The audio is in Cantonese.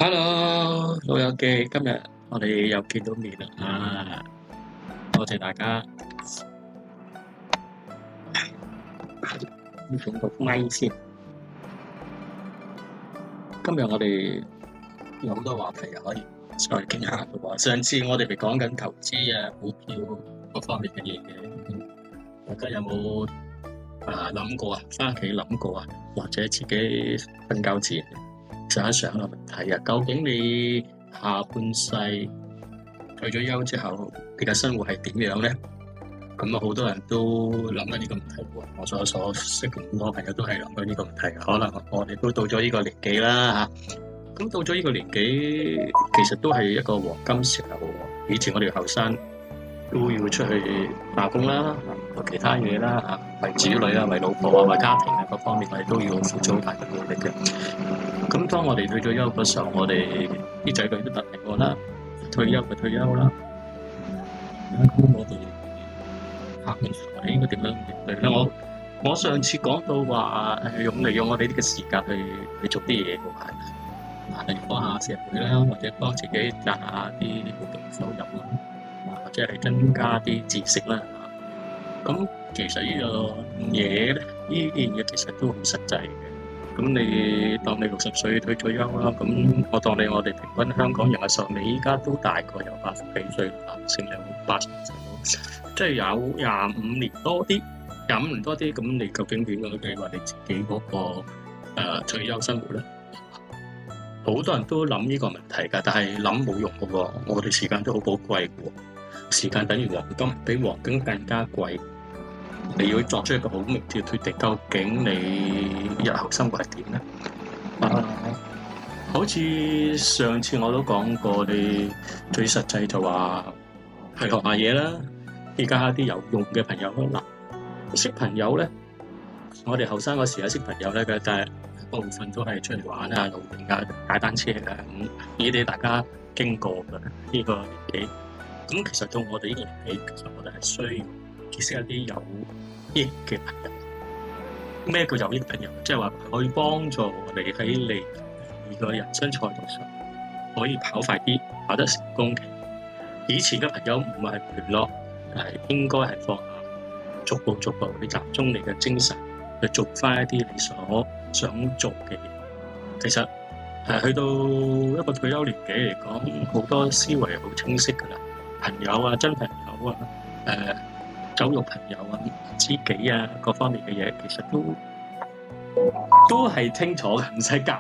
Hello，老友記，今日我哋又見到面啦多謝大家。用個咪先。今日我哋有好多話題又可以再傾下嘅喎。上次我哋咪講緊投資啊、股票各方面嘅嘢嘅，大家有冇諗過啊？返屋企諗過啊？或者自己瞓覺前想一想個問題啊？究竟你下半世退咗休之後，你嘅生活係點樣咧？咁啊，好多人都諗緊呢個問題喎。我所識咁多朋友都係諗緊呢個問題。可能我哋都到咗呢個年紀啦嚇。咁到咗呢個年紀，其實都係一個黃金時候喎。以前我哋後生都要出去打工啦，做其他嘢啦嚇，為子女啊、為老婆啊、為家庭啊各方面，我哋都要付出好大嘅努力嘅。咁當我哋退咗休嗰時候，我哋啲仔女都特明我啦，退休就退休啦。咁我哋下半場我哋應該點樣面對咧？我上次講到話利用我哋呢個時間去做啲嘢嘅話，例如幫下社會啦，或者幫自己賺下啲活動收入啦，或者係增加啲知識啦。咁其實呢個嘢咧，呢件嘢其實都好實際嘅。咁你當你60歲退咗休啦，咁我當我哋平均香港人嘅壽命依家都大概有80幾歲，男性有80歲，即係有25年多啲，25年多啲。咁你究竟點樣計劃你自己嗰個退休生活咧？好多人都諗呢個問題㗎，但係諗冇用嘅喎。我哋時間都好寶貴嘅喎，時間等於黃金，比黃金更加貴。你要作出一個好明智嘅決定，究竟你日後生活係點咧？好似上次我都講過，你最實際就話去學下嘢啦。而家啲有用嘅朋友嗱，識朋友咧，我哋後生嗰時識朋友咧，但係部分都係出嚟玩啊、露營啊、踩單車啊咁。呢啲大家經過嘅呢個年紀，咁其實到我哋呢個年紀，其實我哋係需要結識一啲有益嘅朋友。咩叫有益朋友？即係話可以幫助我哋喺你個人生賽道上可以跑快啲，跑得成功嘅。以前嘅朋友唔係聯絡，係應該係放下，逐步去集中你嘅精神去做翻一啲你所想做嘅嘢。其實去到一個退休年紀嚟講，好多思維係好清晰㗎啦。朋友啊，真朋友啊，酒肉朋友啊、知己啊，各方面嘅嘢其實都係清楚嘅，唔使教。